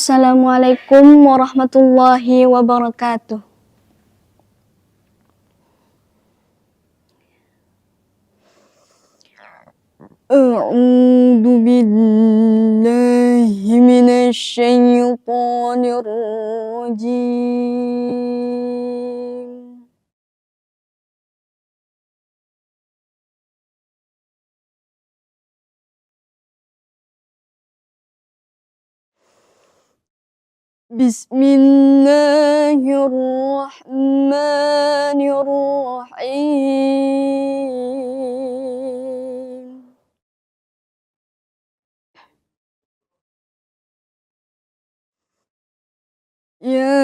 Assalamualaikum warahmatullahi wabarakatuh. A'udzu billahi minasy syaithanir rajim. Bismillahirrahmanirrahim. Ya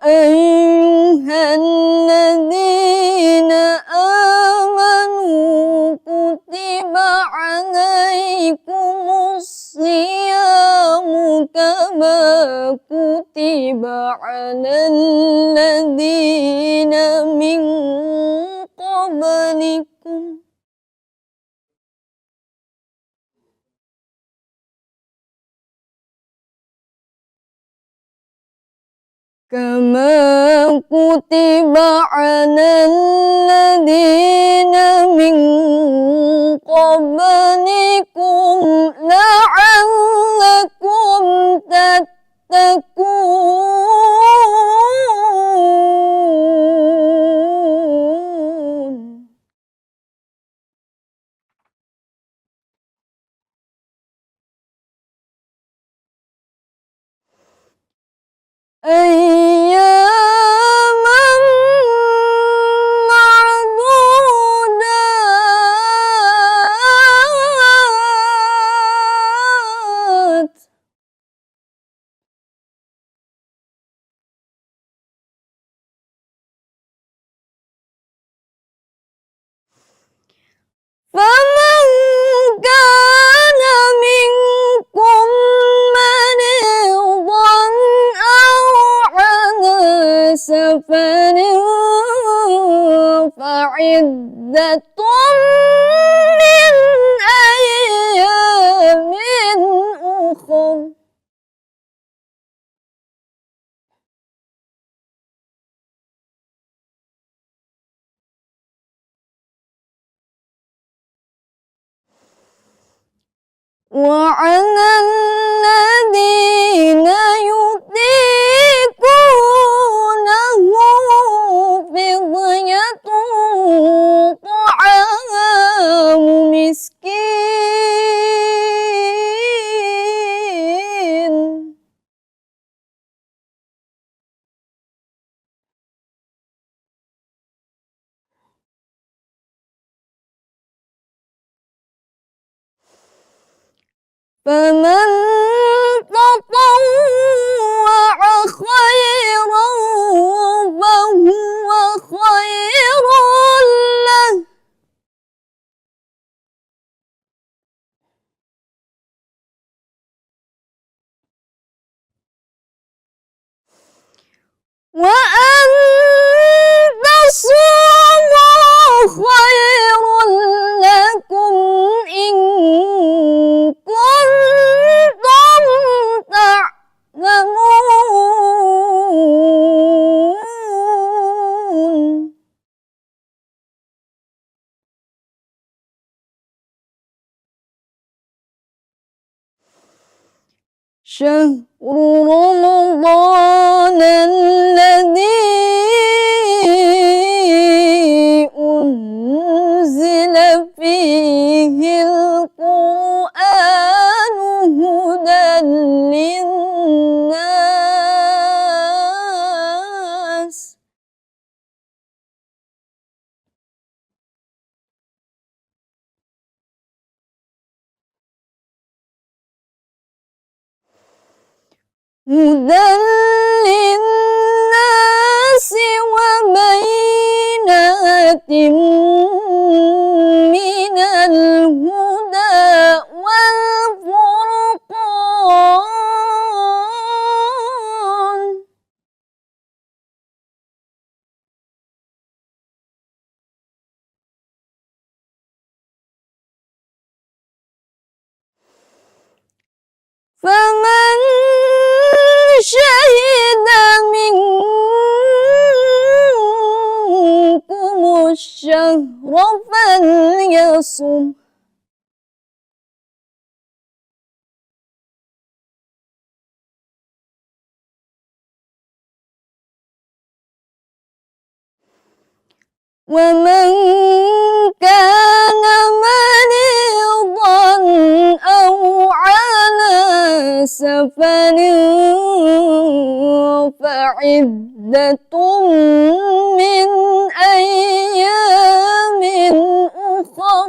ayyuhalladzina amanu kutiba alaikumus shiyamu kama kutiba alal ladzina min qablikum kama kutiba alal ladzina min qablikum la'allakum tattaqun. Ayyaman ma'dudat. Faman kana minkum maridan aw ala safarin fa'iddatun min ayyamin ukhra. وعلى الذين يطيقونه فدية طعام مسكين فمن تطوع خيرا فهو خير له وأن تصوموا خير لكم إن كنتم تعلمون. شهر رمضان الذي أنزل فيه القرآن هدى للناس وبينات من الهدى والفرقان. فمن الشهر فليصم ومن كان مريضا أو على سفر فعدة من أيام أخر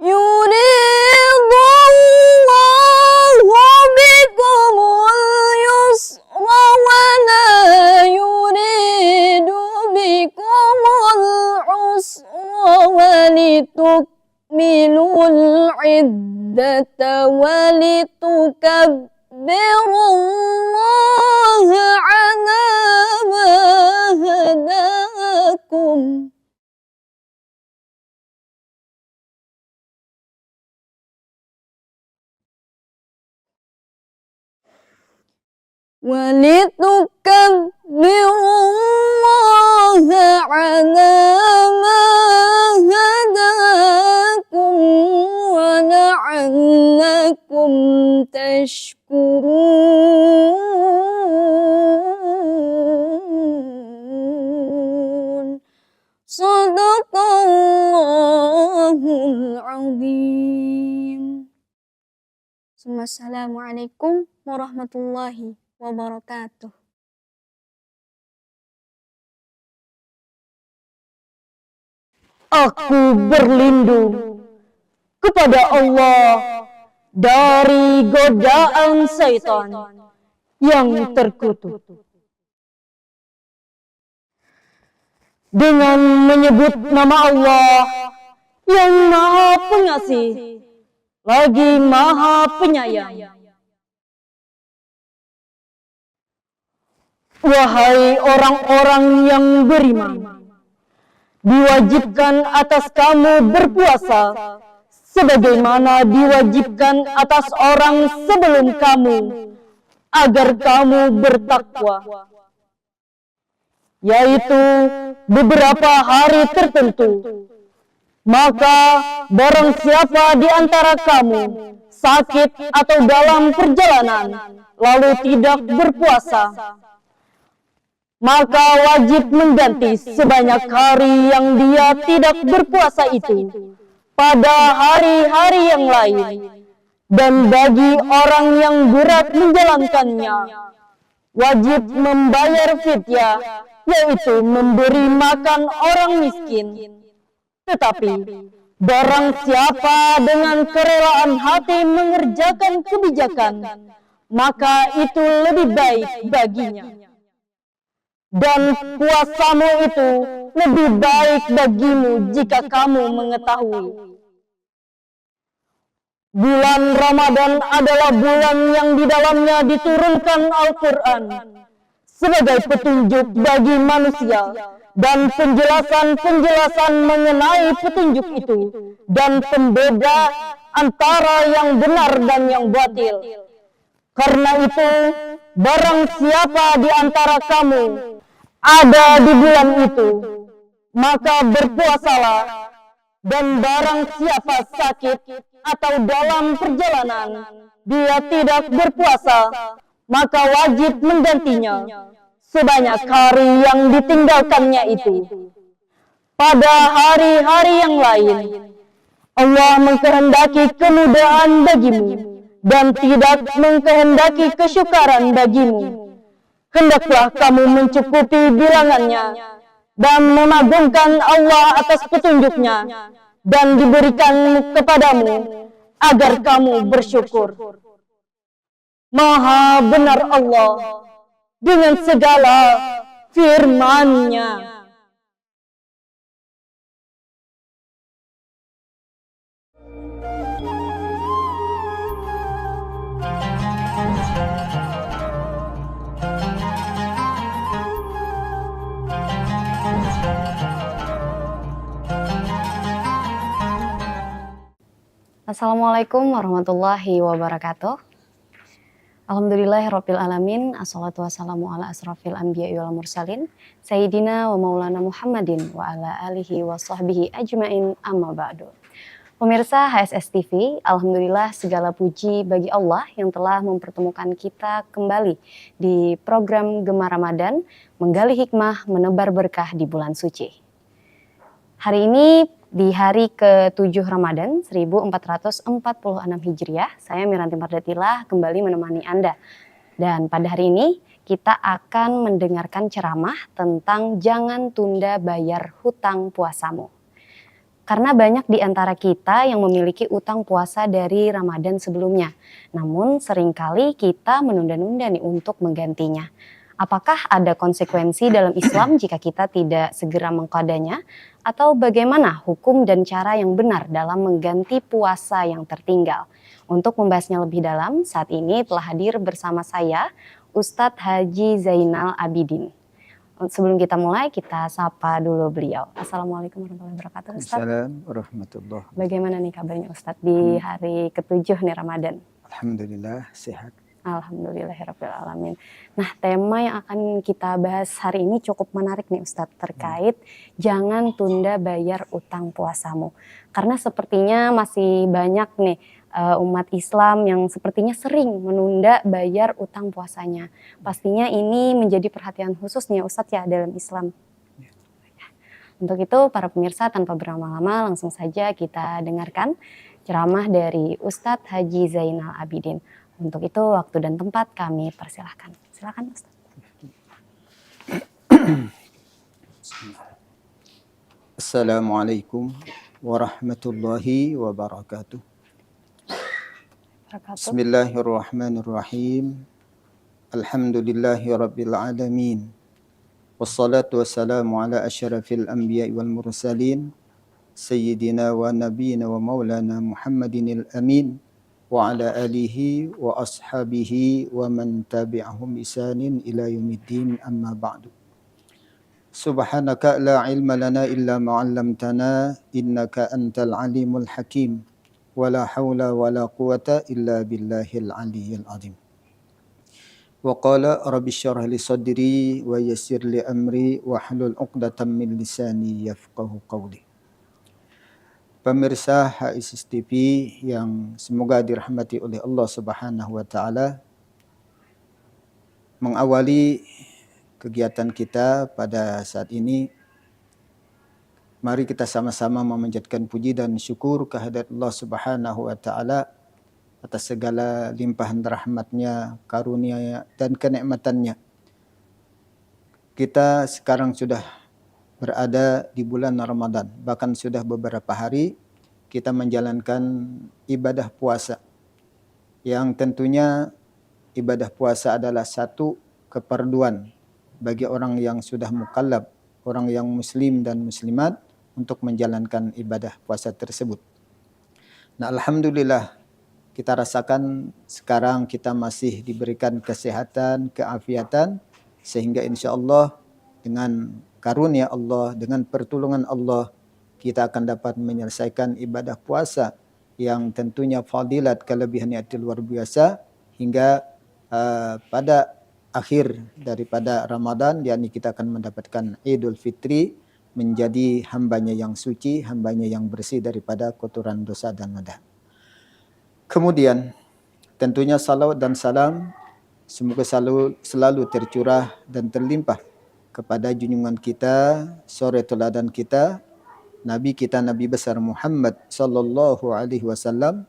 يريد الله بكم اليسر ولا يريد بكم العسر ولتكملوا العدة ولتكبروا الله على ما هداكم ولتكبروا الله على ما هداكم ولعلكم تشكرون صدق الله العظيم. Assalamualaikum warahmatullahi wabarakatuh. Aku berlindung kepada Allah dari godaan syaitan yang terkutuk. Dengan menyebut nama Allah yang Maha Pengasih lagi Maha Penyayang. Wahai orang-orang yang beriman, diwajibkan atas kamu berpuasa sebagaimana diwajibkan atas orang sebelum kamu, agar kamu bertakwa, yaitu beberapa hari tertentu. Maka barang siapa di antara kamu sakit atau dalam perjalanan lalu tidak berpuasa, maka wajib mengganti sebanyak hari yang dia tidak berpuasa itu pada hari-hari yang lain. Dan bagi orang yang berat menjalankannya, wajib membayar fidyah, yaitu memberi makan orang miskin. Tetapi barang siapa dengan kerelaan hati mengerjakan kebijakan, maka itu lebih baik baginya. Dan puasamu itu lebih baik bagimu jika kamu mengetahui. Bulan Ramadan adalah bulan yang di dalamnya diturunkan Al-Quran sebagai petunjuk bagi manusia dan penjelasan-penjelasan mengenai petunjuk itu dan pembeda antara yang benar dan yang batil. Karena itu, barang siapa di antara kamu ada di bulan itu, maka berpuasalah. Dan barang siapa sakit atau dalam perjalanan dia tidak berpuasa, maka wajib menggantinya sebanyak hari yang ditinggalkannya itu pada hari-hari yang lain. Allah mengkehendaki kemudahan bagimu dan tidak mengkehendaki kesyukaran bagimu. Hendaklah kamu mencukupi bilangannya dan mengagungkan Allah atas petunjuknya dan diberikan kepadamu agar kamu bersyukur. Maha benar Allah dengan segala firman-Nya. Assalamualaikum warahmatullahi wabarakatuh. Alhamdulillahirabbil alamin, assalatu wassalamu ala asrofil anbiya'i wal mursalin, sayyidina wa maulana Muhammadin wa ala alihi wa sahbihi ajmain, amma ba'du. Pemirsa HSS TV, alhamdulillah segala puji bagi Allah yang telah mempertemukan kita kembali di program Gema Ramadan, menggali hikmah, menebar berkah di bulan suci. Hari ini di hari ke-7 Ramadan 1446 Hijriah, saya Miranti Mardatilah kembali menemani Anda. Dan pada hari ini kita akan mendengarkan ceramah tentang jangan tunda bayar hutang puasamu. Karena banyak di antara kita yang memiliki utang puasa dari Ramadan sebelumnya. Namun seringkali kita menunda-nunda nih untuk menggantinya. Apakah ada konsekuensi dalam Islam jika kita tidak segera mengqadanya? Atau bagaimana hukum dan cara yang benar dalam mengganti puasa yang tertinggal? Untuk membahasnya lebih dalam, saat ini telah hadir bersama saya Ustadz Haji Zainal Abidin. Sebelum kita mulai, kita sapa dulu beliau. Assalamualaikum warahmatullahi wabarakatuh, Ustadz. Assalamualaikum warahmatullahi wabarakatuh. Bagaimana nih kabarnya Ustadz di hari ke-7 nih Ramadan? Alhamdulillah sehat. Alhamdulillahirabbil alamin. Nah, tema yang akan kita bahas hari ini cukup menarik nih Ustadz, terkait jangan tunda bayar utang puasamu. Karena sepertinya masih banyak nih umat Islam yang sepertinya sering menunda bayar utang puasanya. Pastinya ini menjadi perhatian khusus nih Ustadz ya dalam Islam. Untuk itu para pemirsa tanpa berlama-lama langsung saja kita dengarkan ceramah dari Ustadz Haji Zainal Abidin. Untuk itu waktu dan tempat kami persilahkan. Silakan Ustadz. Assalamualaikum warahmatullahi wabarakatuh. Bismillahirrahmanirrahim. Alhamdulillahi rabbil alamin. Wassalatu wassalamu ala asyrafil anbiya'i wal mursalin. Sayyidina wa nabiyina wa maulana Muhammadinil amin. Wa ala alihi wa ashabihi wa man tabi'ahum isanin ila yaumiddin, amma ba'du. Subhanaka la ilma lana illa ma'allamtana innaka antal alimul hakim. Wala hawla wala quwata illa billahil aliyyil azim. Wa qala rabbi syrah li sadri wa yassir li amri wa hlul 'uqdatam min lisani yafqahu qawli. Pemirsa HSS TV yang semoga dirahmati oleh Allah Subhanahu wa taala, mengawali kegiatan kita pada saat ini, mari kita sama-sama memanjatkan puji dan syukur kehadirat Allah Subhanahu wa taala atas segala limpahan rahmatnya, karunia dan kenikmatannya. Kita sekarang sudah berada di bulan Ramadan, bahkan sudah beberapa hari kita menjalankan ibadah puasa. Yang tentunya ibadah puasa adalah satu keperluan bagi orang yang sudah mukallaf, orang yang muslim dan muslimat untuk menjalankan ibadah puasa tersebut. Nah, alhamdulillah kita rasakan sekarang kita masih diberikan kesehatan, keafiatan, sehingga insya Allah dengan karunia Allah, dengan pertolongan Allah, kita akan dapat menyelesaikan ibadah puasa yang tentunya fadilat kelebihannya itu luar biasa, hingga pada akhir daripada Ramadan, yakni kita akan mendapatkan Idul Fitri, menjadi hambanya yang suci, hambanya yang bersih daripada kotoran dosa dan noda. Kemudian tentunya salawat dan salam semoga selalu tercurah dan terlimpah kepada junjungan kita, suri teladan kita, Nabi kita, Nabi besar Muhammad sallallahu alaihi wasallam.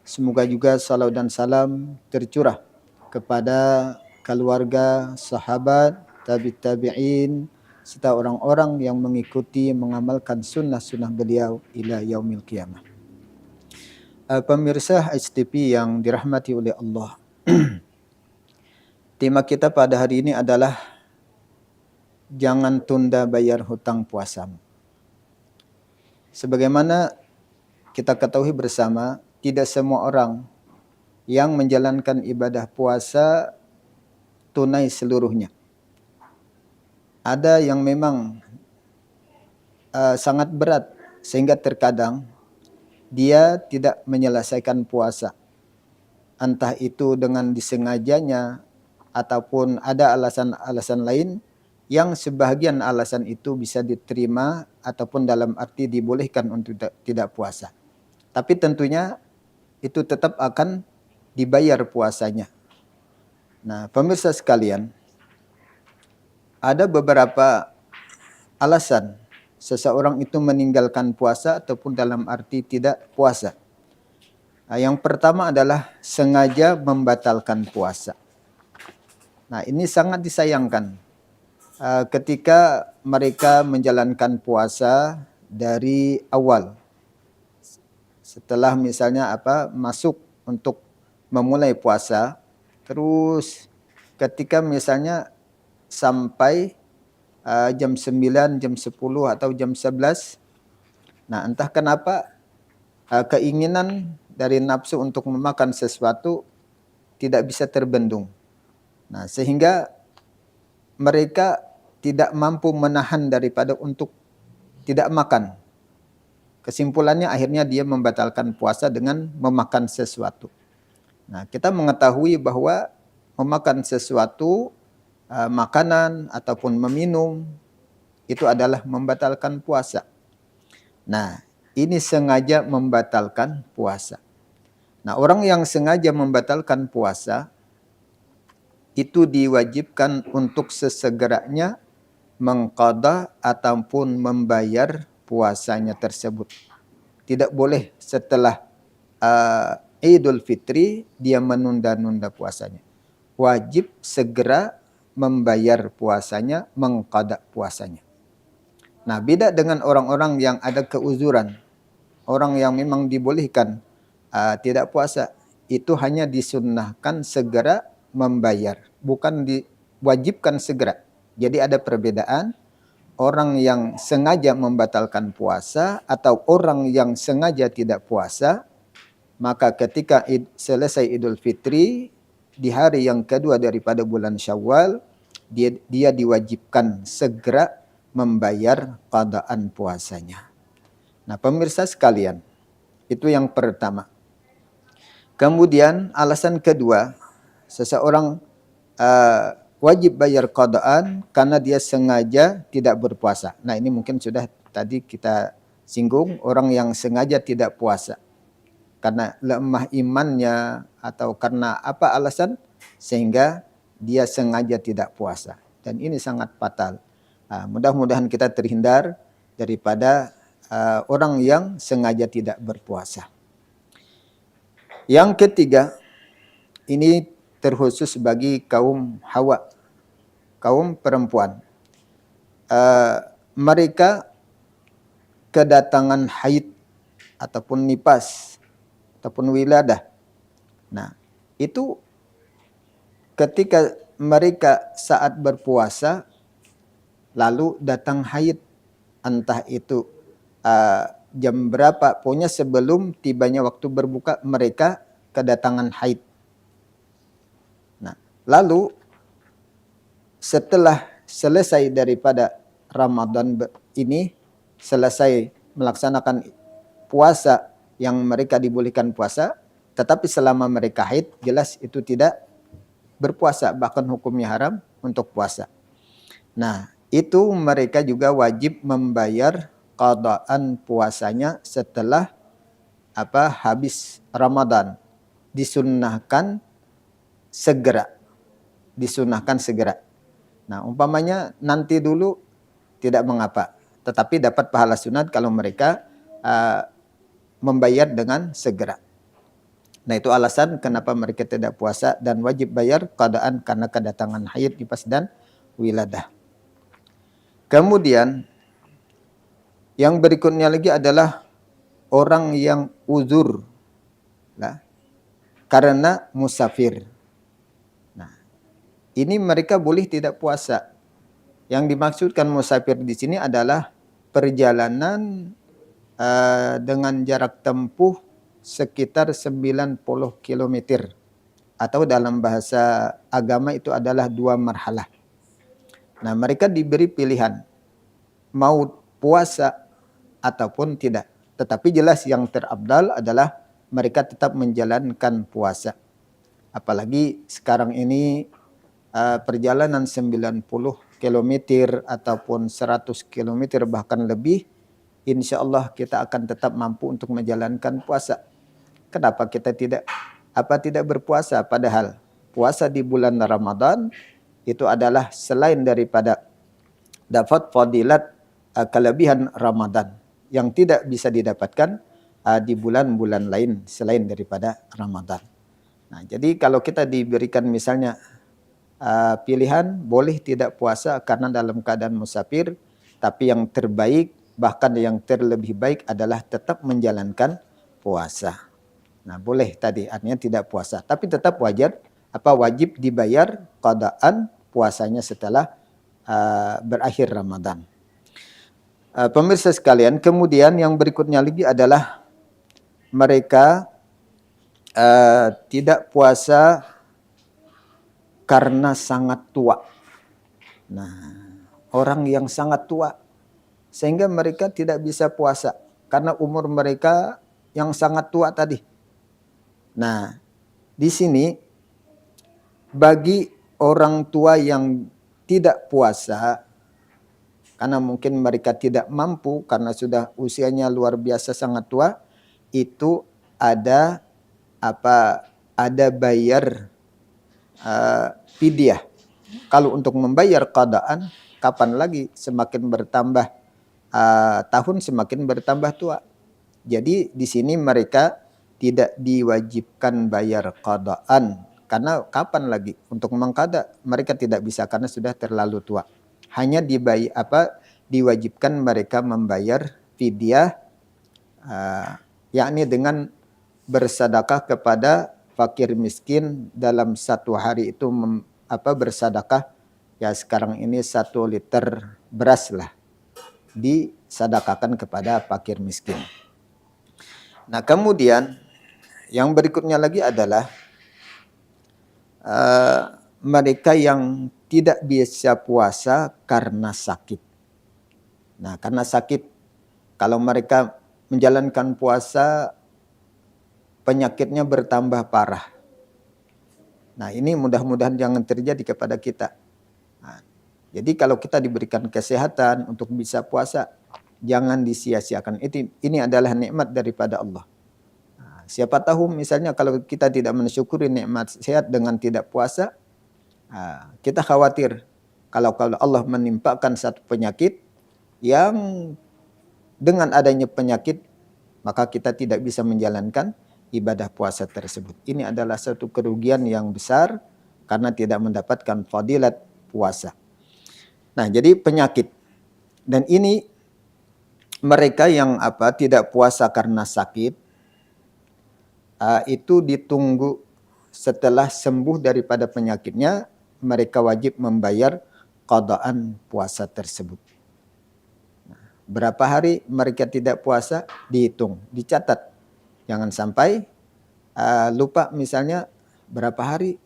Semoga juga salawat dan salam tercurah kepada keluarga, sahabat, tabi'in, serta orang-orang yang mengikuti, mengamalkan sunnah-sunnah beliau ila yaumil qiyamah. Pemirsa HSTV yang dirahmati oleh Allah. Tema kita pada hari ini adalah jangan tunda bayar hutang puasamu. Sebagaimana kita ketahui bersama, tidak semua orang yang menjalankan ibadah puasa tunai seluruhnya. Ada yang memang sangat berat sehingga terkadang dia tidak menyelesaikan puasa, entah itu dengan disengajanya ataupun ada alasan-alasan lain, yang sebahagian alasan itu bisa diterima ataupun dalam arti dibolehkan untuk tidak puasa. Tapi tentunya itu tetap akan dibayar puasanya. Nah, pemirsa sekalian, ada beberapa alasan seseorang itu meninggalkan puasa ataupun dalam arti tidak puasa. Nah, yang pertama adalah sengaja membatalkan puasa. Nah, ini sangat disayangkan ketika mereka menjalankan puasa dari awal. Setelah misalnya masuk untuk memulai puasa, terus ketika misalnya sampai jam 9, jam 10 atau jam 11, nah entah kenapa keinginan dari nafsu untuk memakan sesuatu tidak bisa terbendung. Nah, sehingga mereka tidak mampu menahan daripada untuk tidak makan. Kesimpulannya akhirnya dia membatalkan puasa dengan memakan sesuatu. Nah, kita mengetahui bahwa memakan sesuatu, makanan ataupun meminum, itu adalah membatalkan puasa. Nah, ini sengaja membatalkan puasa. Nah, orang yang sengaja membatalkan puasa, itu diwajibkan untuk sesegeranya mengqadha ataupun membayar puasanya tersebut. Tidak boleh setelah Idul Fitri dia menunda-nunda puasanya. Wajib segera membayar puasanya, mengqadha puasanya. Nah, beda dengan orang-orang yang ada keuzuran. Orang yang memang dibolehkan tidak puasa, itu hanya disunnahkan segera membayar, bukan diwajibkan segera. Jadi ada perbedaan. Orang yang sengaja membatalkan puasa atau orang yang sengaja tidak puasa, maka ketika selesai Idul Fitri, di hari yang kedua daripada bulan Syawal, dia diwajibkan segera membayar qadaan puasanya. Nah, pemirsa sekalian, itu yang pertama. Kemudian alasan kedua, seseorang wajib bayar qadaan karena dia sengaja tidak berpuasa. Nah, ini mungkin sudah tadi kita singgung, orang yang sengaja tidak puasa. Karena lemah imannya atau karena apa alasan sehingga dia sengaja tidak puasa. Dan ini sangat fatal. Mudah-mudahan kita terhindar daripada orang yang sengaja tidak berpuasa. Yang ketiga, ini terkhusus bagi kaum Hawa, kaum perempuan. Mereka kedatangan haid ataupun nifas ataupun wiladah. Nah, itu ketika mereka saat berpuasa lalu datang haid, entah itu jam berapa, pokoknya sebelum tibanya waktu berbuka mereka kedatangan haid. Nah, lalu setelah selesai daripada Ramadan ini, selesai melaksanakan puasa yang mereka dibolehkan puasa, tetapi selama mereka haid, jelas itu tidak berpuasa, bahkan hukumnya haram untuk puasa. Nah, itu mereka juga wajib membayar qadaan puasanya setelah habis Ramadan. Disunnahkan segera. Nah, umpamanya nanti dulu tidak mengapa, tetapi dapat pahala sunat kalau mereka membayar dengan segera. Nah, itu alasan kenapa mereka tidak puasa dan wajib bayar qadaan karena kedatangan haid, nifas dan wiladah. Kemudian yang berikutnya lagi adalah orang yang uzur karena musafir. Nah, ini mereka boleh tidak puasa. Yang dimaksudkan musafir di sini adalah perjalanan dengan jarak tempuh sekitar 90 km. Atau dalam bahasa agama itu adalah 2 marhalah. Nah, mereka diberi pilihan mau puasa ataupun tidak. Tetapi jelas yang terabdal adalah mereka tetap menjalankan puasa. Apalagi sekarang ini perjalanan 90 km ataupun 100 km bahkan lebih, insya Allah kita akan tetap mampu untuk menjalankan puasa. Kenapa kita tidak berpuasa? Padahal puasa di bulan Ramadan itu adalah selain daripada dapat fadilat kelebihan Ramadan yang tidak bisa didapatkan di bulan-bulan lain selain daripada Ramadan. Nah, jadi kalau kita diberikan misalnya pilihan boleh tidak puasa karena dalam keadaan musafir, tapi yang terbaik bahkan yang terlebih baik adalah tetap menjalankan puasa. Nah, boleh tadi artinya tidak puasa, tapi tetap wajib dibayar qadaan puasanya setelah berakhir Ramadan. Pemirsa sekalian, kemudian yang berikutnya lagi adalah mereka tidak puasa karena sangat tua. Nah, orang yang sangat tua sehingga mereka tidak bisa puasa karena umur mereka yang sangat tua tadi. Nah, di sini bagi orang tua yang tidak puasa karena mungkin mereka tidak mampu karena sudah usianya luar biasa sangat tua, itu ada bayar fidyah. Kalau untuk membayar qadaan, kapan lagi semakin bertambah tahun semakin bertambah tua. Jadi di sini mereka tidak diwajibkan bayar qadaan karena kapan lagi untuk mengqada, mereka tidak bisa karena sudah terlalu tua. Hanya diwajibkan mereka membayar fidyah yakni dengan bersedekah kepada fakir miskin dalam satu hari itu bersedekah ya sekarang ini 1 liter beras lah disedekahkan kepada fakir miskin. Nah, kemudian yang berikutnya lagi adalah mereka yang tidak bisa puasa karena sakit. Nah, karena sakit, kalau mereka menjalankan puasa, penyakitnya bertambah parah. Nah, ini mudah-mudahan jangan terjadi kepada kita. Nah, jadi kalau kita diberikan kesehatan untuk bisa puasa, jangan disia-siakan. Ini adalah nikmat daripada Allah. Nah, siapa tahu misalnya kalau kita tidak mensyukuri nikmat sehat dengan tidak puasa, kita khawatir kalau Allah menimpakan satu penyakit yang dengan adanya penyakit maka kita tidak bisa menjalankan ibadah puasa tersebut. Ini adalah satu kerugian yang besar karena tidak mendapatkan fadilat puasa. Nah, jadi penyakit. Dan ini mereka yang tidak puasa karena sakit itu ditunggu setelah sembuh daripada penyakitnya, mereka wajib membayar qadaan puasa tersebut. Nah, berapa hari mereka tidak puasa dihitung, dicatat. Jangan sampai lupa misalnya berapa hari.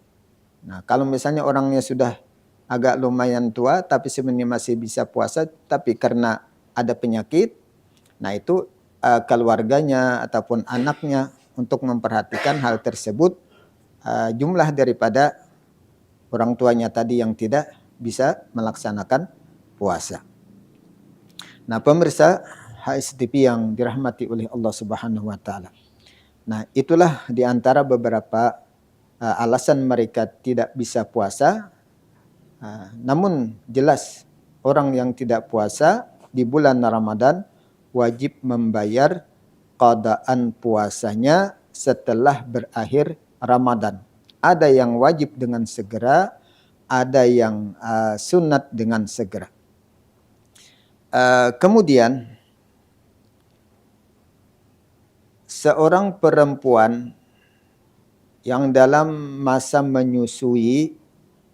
Nah, kalau misalnya orangnya sudah agak lumayan tua tapi sebenarnya masih bisa puasa tapi karena ada penyakit, nah itu keluarganya ataupun anaknya untuk memperhatikan hal tersebut, jumlah daripada orang tuanya tadi yang tidak bisa melaksanakan puasa. Nah, pemirsa HSTV yang dirahmati oleh Allah Subhanahu wa taala. Nah, itulah di antara beberapa alasan mereka tidak bisa puasa. Namun jelas orang yang tidak puasa di bulan Ramadan wajib membayar qadaan puasanya setelah berakhir Ramadan. Ada yang wajib dengan segera, ada yang sunat dengan segera. Kemudian seorang perempuan yang dalam masa menyusui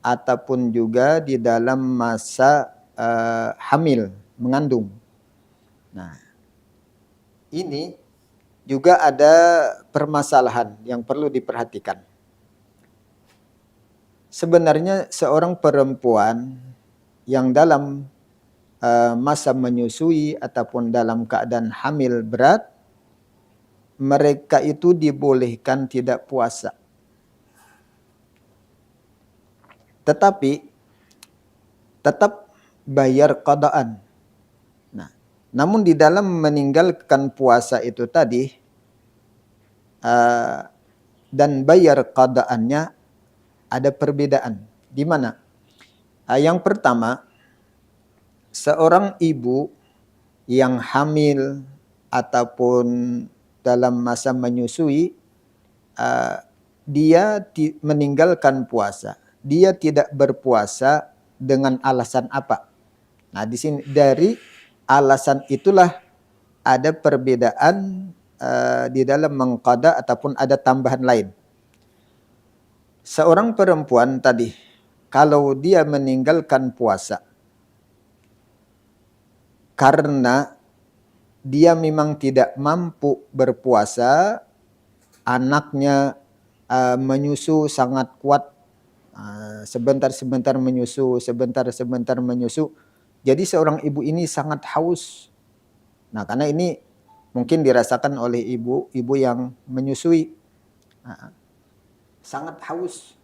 ataupun juga di dalam masa hamil, mengandung. Nah, ini juga ada permasalahan yang perlu diperhatikan. Sebenarnya seorang perempuan yang dalam masa menyusui ataupun dalam keadaan hamil berat, mereka itu dibolehkan tidak puasa. Tetapi tetap bayar qadaan. Nah, namun di dalam meninggalkan puasa itu tadi dan bayar qadaannya ada perbedaan. Di mana? Yang pertama, seorang ibu yang hamil ataupun dalam masa menyusui, dia meninggalkan puasa. Dia tidak berpuasa dengan alasan apa? Nah, di sini dari alasan itulah ada perbedaan di dalam mengqada ataupun ada tambahan lain. Seorang perempuan tadi, kalau dia meninggalkan puasa karena dia memang tidak mampu berpuasa, anaknya menyusu sangat kuat, sebentar-sebentar menyusu, sebentar-sebentar menyusu. Jadi seorang ibu ini sangat haus. Nah, karena ini mungkin dirasakan oleh ibu yang menyusui. Sangat haus.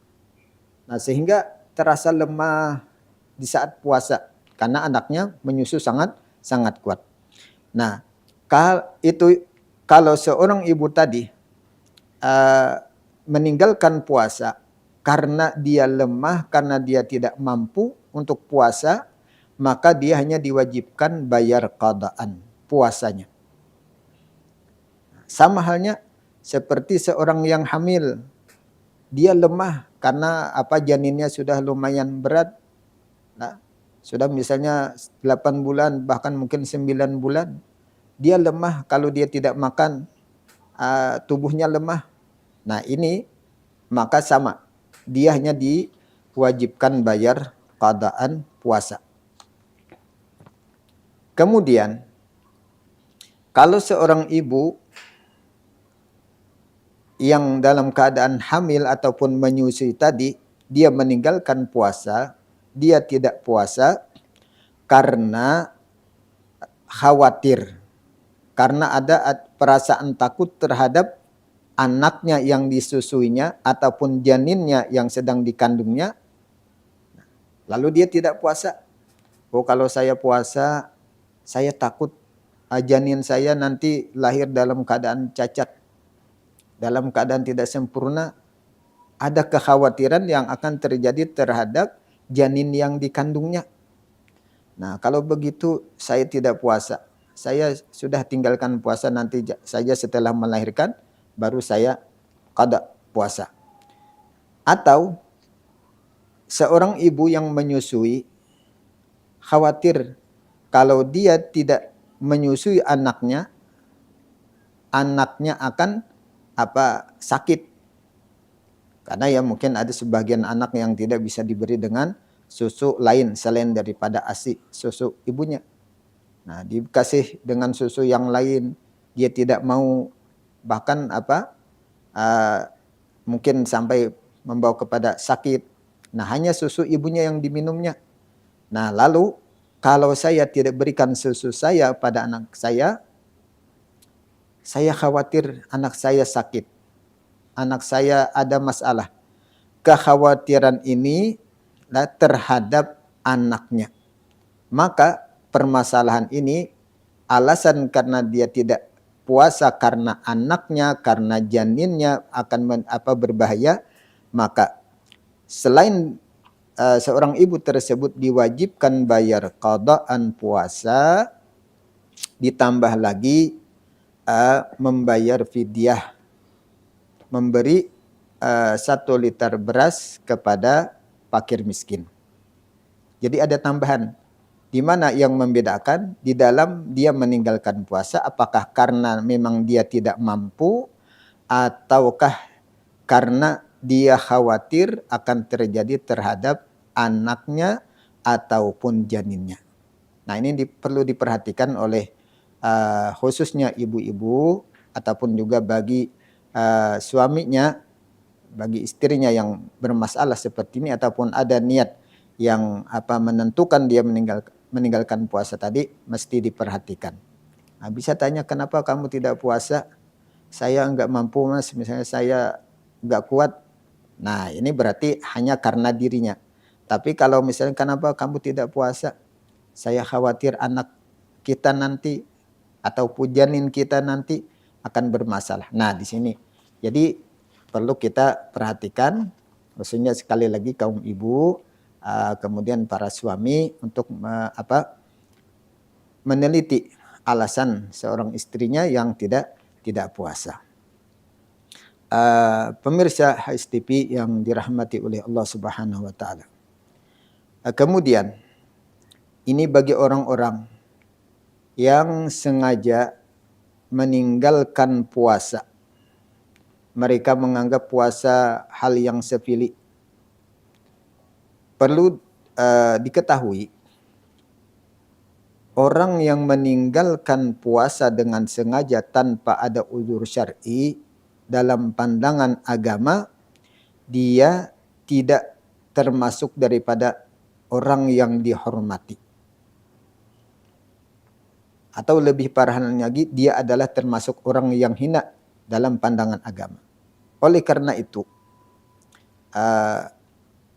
Nah, sehingga terasa lemah di saat puasa karena anaknya menyusu sangat kuat. Nah, kalau seorang ibu tadi meninggalkan puasa karena dia lemah, karena dia tidak mampu untuk puasa, maka dia hanya diwajibkan bayar qadaan puasanya. Sama halnya seperti seorang yang hamil, dia lemah karena janinnya sudah lumayan berat. Nah, sudah misalnya 8 bulan bahkan mungkin 9 bulan. Dia lemah, kalau dia tidak makan tubuhnya lemah. Nah, ini maka sama. Dia hanya diwajibkan bayar qadaan puasa. Kemudian kalau seorang ibu yang dalam keadaan hamil ataupun menyusui tadi, dia meninggalkan puasa, dia tidak puasa karena khawatir, karena ada perasaan takut terhadap anaknya yang disusuinya ataupun janinnya yang sedang dikandungnya, lalu dia tidak puasa. Oh, kalau saya puasa, saya takut janin saya nanti lahir dalam keadaan cacat, dalam keadaan tidak sempurna. Ada kekhawatiran yang akan terjadi terhadap janin yang dikandungnya. Nah, kalau begitu saya tidak puasa. Saya sudah tinggalkan puasa, nanti saja setelah melahirkan baru saya qada puasa. Atau seorang ibu yang menyusui khawatir kalau dia tidak menyusui anaknya akan sakit. Karena ya mungkin ada sebagian anak yang tidak bisa diberi dengan susu lain selain daripada ASI, susu ibunya. Nah, dikasih dengan susu yang lain, dia tidak mau, bahkan mungkin sampai membawa kepada sakit. Nah, hanya susu ibunya yang diminumnya. Nah, lalu kalau saya tidak berikan susu saya pada anak saya khawatir anak saya sakit, anak saya ada masalah. Kekhawatiran ini terhadap anaknya. Maka permasalahan ini, alasan karena dia tidak puasa karena anaknya, karena janinnya akan berbahaya, maka selain seorang ibu tersebut diwajibkan bayar qadaan puasa, ditambah lagi membayar fidyah, memberi 1 liter beras kepada fakir miskin. Jadi ada tambahan. Di mana yang membedakan? Di dalam dia meninggalkan puasa, apakah karena memang dia tidak mampu, ataukah karena dia khawatir akan terjadi terhadap anaknya ataupun janinnya. Nah, ini perlu diperhatikan oleh khususnya ibu-ibu ataupun juga bagi suaminya, bagi istrinya yang bermasalah seperti ini ataupun ada niat yang menentukan dia meninggalkan puasa tadi, mesti diperhatikan. Nah, bisa tanya, kenapa kamu tidak puasa? saya enggak mampu mas, misalnya saya enggak kuat. Nah ini berarti hanya karena dirinya. Tapi kalau misalnya kenapa kamu tidak puasa? Saya khawatir anak kita nanti atau janin kita nanti akan bermasalah. Nah di sini. Jadi perlu kita perhatikan, khususnya sekali lagi kaum ibu, kemudian para suami untuk meneliti alasan seorang istrinya yang tidak puasa. Pemirsa HSTV yang dirahmati oleh Allah Subhanahu wa taala. Kemudian ini bagi orang-orang yang sengaja meninggalkan puasa. Mereka menganggap puasa hal yang sepele. Perlu diketahui, orang yang meninggalkan puasa dengan sengaja tanpa ada uzur syar'i, dalam pandangan agama, dia tidak termasuk daripada orang yang dihormati. Atau lebih parah lagi, dia adalah termasuk orang yang hina dalam pandangan agama. Oleh karena itu,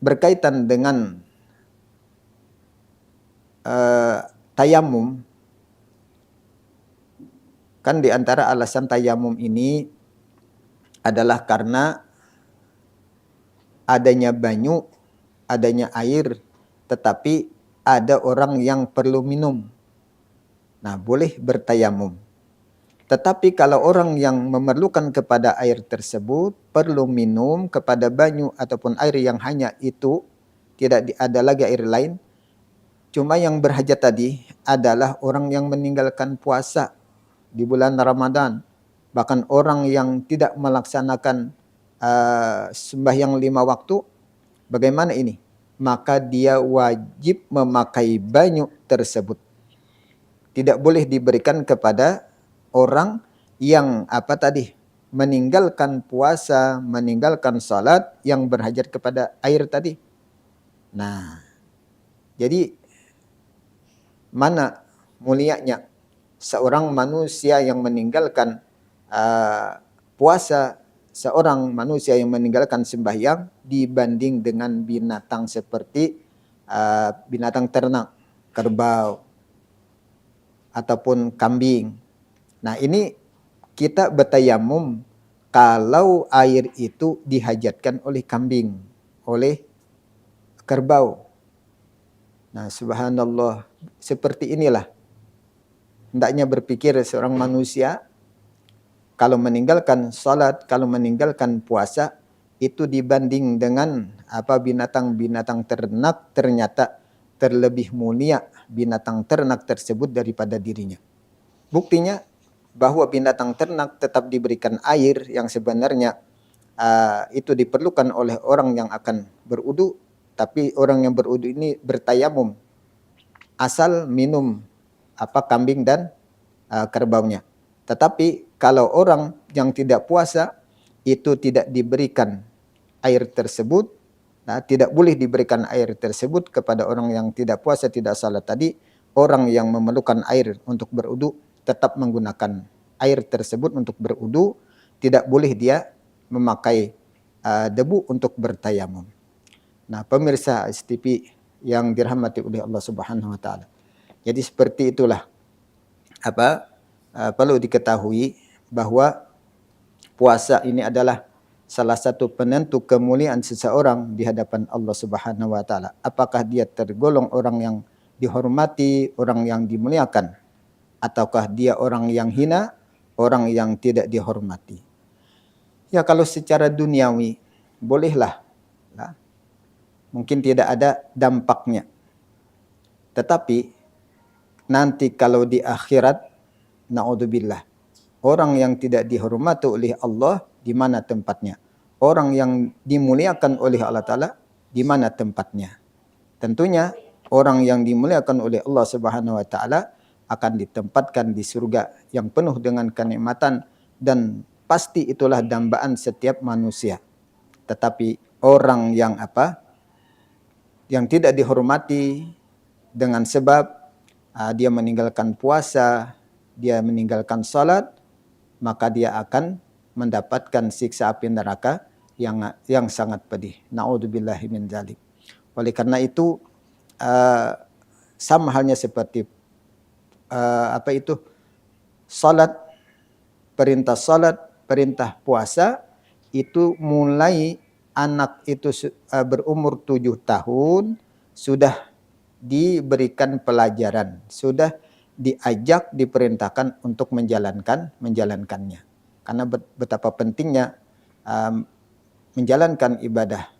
berkaitan dengan tayamum, kan di antara alasan tayamum ini adalah karena adanya banyu, adanya air, tetapi ada orang yang perlu minum. Nah, boleh bertayamum. Tetapi kalau orang yang memerlukan kepada air tersebut, perlu minum kepada banyu ataupun air yang hanya itu, tidak ada lagi air lain. Cuma yang berhajat tadi adalah orang yang meninggalkan puasa di bulan Ramadan. Bahkan orang yang tidak melaksanakan sembahyang 5 waktu, bagaimana ini? Maka dia wajib memakai banyu tersebut. Tidak boleh diberikan kepada orang yang meninggalkan puasa, meninggalkan salat, yang berhajat kepada air tadi. Nah, jadi mana mulianya seorang manusia yang meninggalkan puasa, seorang manusia yang meninggalkan sembahyang dibanding dengan binatang seperti binatang ternak, kerbau, ataupun kambing. Nah ini kita bertayamum kalau air itu dihajatkan oleh kambing, oleh kerbau. Nah subhanallah, seperti inilah hendaknya berpikir seorang manusia kalau meninggalkan salat, kalau meninggalkan puasa, itu dibanding dengan binatang-binatang ternak, ternyata terlebih mulia binatang ternak tersebut daripada dirinya. Buktinya bahwa binatang ternak tetap diberikan air yang sebenarnya itu diperlukan oleh orang yang akan berudu, tapi orang yang berudu ini bertayamum asal minum kambing dan kerbaunya. Tetapi kalau orang yang tidak puasa itu tidak diberikan air tersebut, tidak boleh diberikan air tersebut kepada orang yang tidak puasa, tidak salat tadi. Orang yang memerlukan air untuk berudu tetap menggunakan air tersebut untuk berudu, tidak boleh dia memakai debu untuk bertayamum. Nah, pemirsa STV yang dirahmati oleh Allah Subhanahu wa taala. Jadi seperti itulah perlu diketahui bahwa puasa ini adalah salah satu penentu kemuliaan seseorang di hadapan Allah Subhanahu wa taala. Apakah dia tergolong orang yang dihormati, orang yang dimuliakan, ataukah dia orang yang hina, orang yang tidak dihormati. Ya kalau secara duniawi bolehlah. Mungkin tidak ada dampaknya. Tetapi nanti kalau di akhirat, naudzubillah, orang yang tidak dihormati oleh Allah, di mana tempatnya? Orang yang dimuliakan oleh Allah Ta'ala, di mana tempatnya? Tentunya orang yang dimuliakan oleh Allah Subhanahu wa taala akan ditempatkan di surga yang penuh dengan kenikmatan, dan pasti itulah dambaan setiap manusia. Tetapi orang yang yang tidak dihormati dengan sebab dia meninggalkan puasa, dia meninggalkan salat, maka dia akan mendapatkan siksa api neraka yang sangat pedih. Na'udzubillahi min dzalik. Oleh karena itu sama halnya seperti salat, perintah puasa itu mulai anak itu berumur 7 tahun sudah diberikan pelajaran, sudah diajak, diperintahkan untuk menjalankannya. Karena betapa pentingnya menjalankan ibadah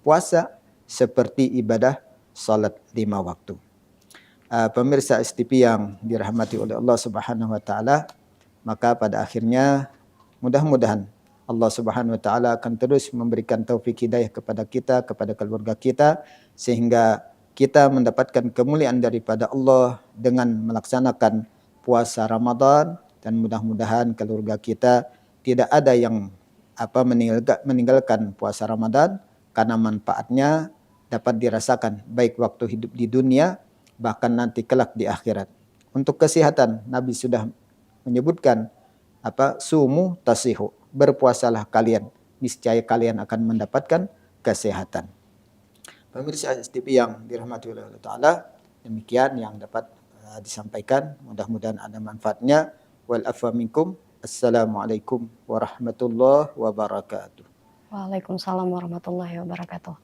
puasa seperti ibadah salat 5 waktu. Pemirsa STP yang dirahmati oleh Allah Subhanahu wa taala, maka pada akhirnya mudah-mudahan Allah Subhanahu wa taala akan terus memberikan taufik hidayah kepada kita, kepada keluarga kita, sehingga kita mendapatkan kemuliaan daripada Allah dengan melaksanakan puasa Ramadan, dan mudah-mudahan keluarga kita tidak ada yang meninggalkan puasa Ramadan karena manfaatnya dapat dirasakan baik waktu hidup di dunia bahkan nanti kelak di akhirat. Untuk kesehatan Nabi sudah menyebutkan sumu tasihu, berpuasalah kalian, niscaya kalian akan mendapatkan kesehatan. Pemirsa STP yang dirahmati oleh Allah Ta'ala, demikian yang dapat disampaikan. Mudah-mudahan ada manfaatnya. Wal afwa minkum. Assalamualaikum warahmatullahi wabarakatuh. Waalaikumsalam warahmatullahi wabarakatuh.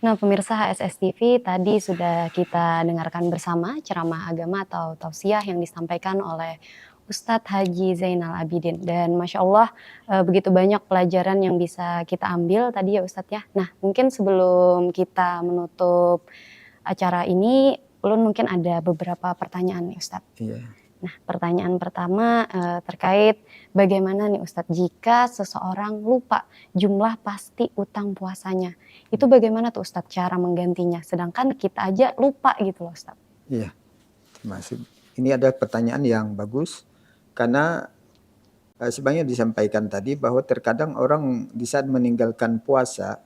Nah, pemirsa HSS TV, tadi sudah kita dengarkan bersama ceramah agama atau tausiah yang disampaikan oleh Ustadz Haji Zainal Abidin. Dan Masya Allah begitu banyak pelajaran yang bisa kita ambil tadi ya Ustadz ya. Nah, mungkin sebelum kita menutup acara ini, ulun mungkin ada beberapa pertanyaan nih Ustadz. Iya. Nah, pertanyaan pertama terkait bagaimana nih Ustadz jika seseorang lupa jumlah pasti utang puasanya. Itu bagaimana tuh Ustadz cara menggantinya? Sedangkan kita aja lupa gitu loh Ustadz. Iya, masih. Ini ada pertanyaan yang bagus. Karena sebenarnya disampaikan tadi bahwa terkadang orang di saat meninggalkan puasa,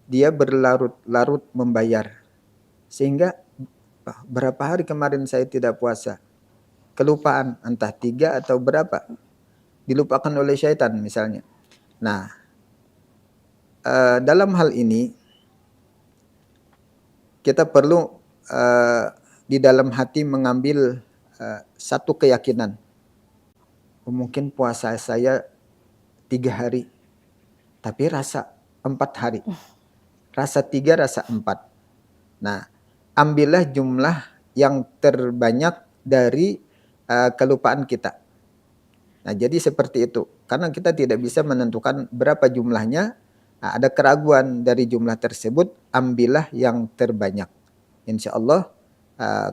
dia berlarut-larut membayar. Sehingga berapa hari kemarin saya tidak puasa. Kelupaan, entah 3 atau berapa. Dilupakan oleh syaitan misalnya. Nah, dalam hal ini, kita perlu di dalam hati mengambil satu keyakinan. Mungkin puasa saya 3 hari, tapi rasa 4 hari. Rasa 3, rasa 4. Nah, ambillah jumlah yang terbanyak dari kelupaan kita. Nah, jadi seperti itu. Karena kita tidak bisa menentukan berapa jumlahnya, ada keraguan dari jumlah tersebut, ambillah yang terbanyak. Insya Allah,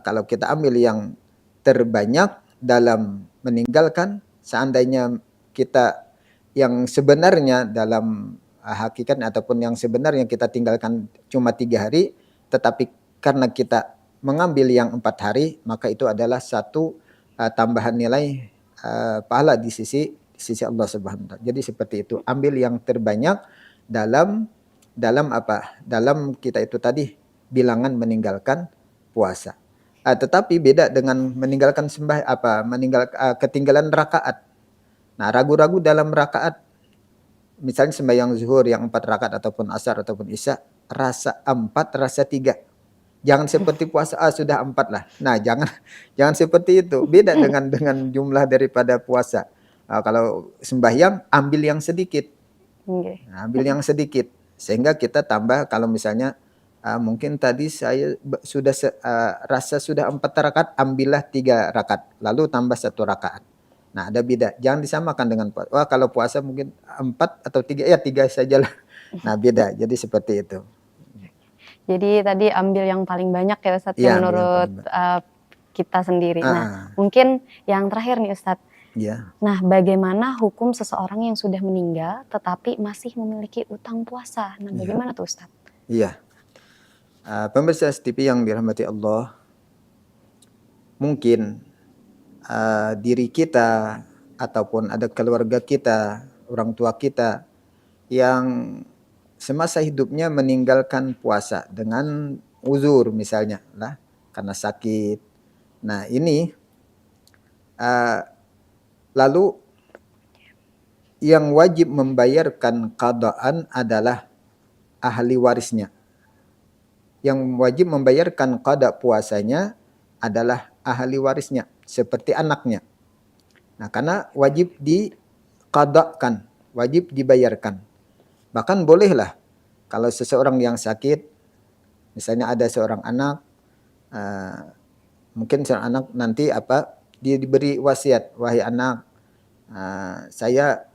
kalau kita ambil yang terbanyak dalam meninggalkan, seandainya kita yang sebenarnya dalam hakikat ataupun yang sebenarnya kita tinggalkan cuma 3 hari, tetapi karena kita mengambil yang 4 hari, maka itu adalah satu tambahan nilai pahala di sisi Allah Subhanahu wa taala. Jadi seperti itu, ambil yang terbanyak dalam apa? Dalam kita itu tadi bilangan meninggalkan puasa. Tetapi beda dengan meninggalkan ketinggalan rakaat. Nah, ragu-ragu dalam rakaat, misalnya sembahyang zuhur yang 4 rakaat ataupun asar ataupun isya, rasa 4, rasa 3. Jangan seperti puasa sudah 4 lah. Nah, jangan seperti itu. Beda dengan jumlah daripada puasa. Kalau sembahyang ambil yang sedikit. Nah, ambil yang sedikit sehingga kita tambah. Kalau misalnya mungkin tadi saya sudah rasa sudah 4 rakaat, ambillah 3 rakaat, lalu tambah 1 rakaat. Nah, ada beda. Jangan disamakan dengan puasa. Kalau puasa mungkin 4 atau 3, ya 3 sajalah. Nah, beda. Jadi seperti itu. Jadi tadi ambil yang paling banyak ya Ustadz ya, menurut kita sendiri. Nah, mungkin yang terakhir nih Ustadz. Ya. Nah, bagaimana hukum seseorang yang sudah meninggal tetapi masih memiliki utang puasa? Nah, bagaimana tuh Ustadz? Iya. Pemirsa STP yang dirahmati Allah, mungkin diri kita ataupun ada keluarga kita, orang tua kita yang semasa hidupnya meninggalkan puasa dengan uzur misalnya lah, karena sakit. Nah, ini lalu yang wajib membayarkan qadaan adalah ahli warisnya. Yang wajib membayarkan qada puasanya adalah ahli warisnya, seperti anaknya. Nah, karena wajib diqadakan, wajib dibayarkan. Bahkan bolehlah kalau seseorang yang sakit, misalnya ada seorang anak, mungkin seorang anak nanti dia diberi wasiat, wahai anak, saya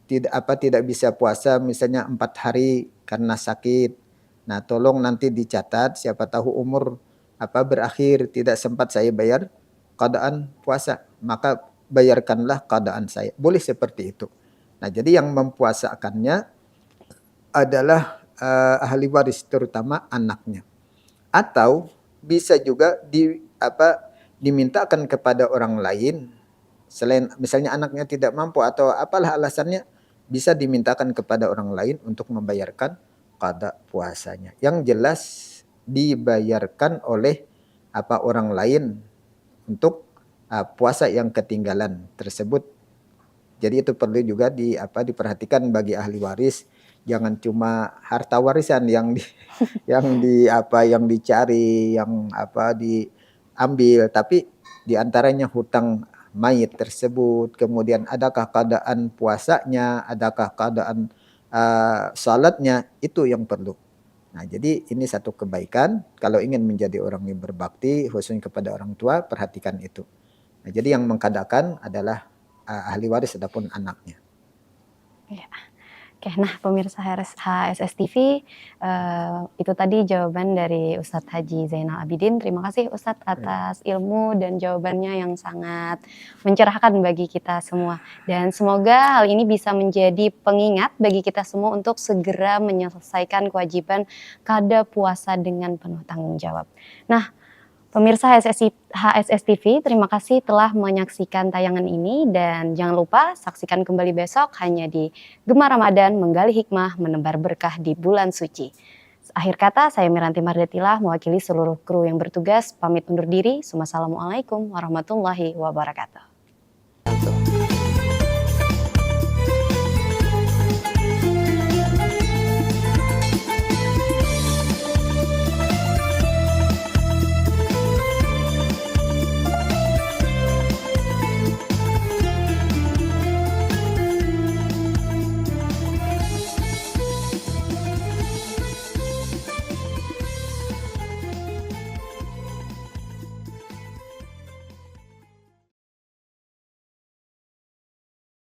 tidak bisa puasa misalnya 4 hari karena sakit. Nah, tolong nanti dicatat, siapa tahu umur berakhir tidak sempat saya bayar qadaan puasa, maka bayarkanlah qadaan saya. Boleh seperti itu. Nah, jadi yang mempuasakannya adalah ahli waris, terutama anaknya. Atau bisa juga dimintakan kepada orang lain, selain misalnya anaknya tidak mampu atau apalah alasannya, bisa dimintakan kepada orang lain untuk membayarkan qada puasanya. Yang jelas dibayarkan oleh orang lain untuk puasa yang ketinggalan tersebut. Jadi itu perlu juga diperhatikan bagi ahli waris. Jangan cuma harta warisan yang yang dicari, yang diambil, tapi diantaranya hutang mayit tersebut, kemudian adakah keadaan puasanya, adakah keadaan salatnya, itu yang perlu. Nah, jadi ini satu kebaikan kalau ingin menjadi orang yang berbakti khususnya kepada orang tua, perhatikan itu. Nah, jadi yang mengqadakan adalah ahli waris adapun anaknya. Ya. Oke, nah pemirsa HSS TV, itu tadi jawaban dari Ustadz Haji Zainal Abidin. Terima kasih Ustadz atas ilmu dan jawabannya yang sangat mencerahkan bagi kita semua. Dan semoga hal ini bisa menjadi pengingat bagi kita semua untuk segera menyelesaikan kewajiban qada puasa dengan penuh tanggung jawab. Nah, pemirsa HSS TV, terima kasih telah menyaksikan tayangan ini dan jangan lupa saksikan kembali besok hanya di Gemar Ramadan, menggali hikmah, menebar berkah di bulan suci. Akhir kata, saya Miranti Mardetilah mewakili seluruh kru yang bertugas, pamit undur diri. Wassalamualaikum warahmatullahi wabarakatuh.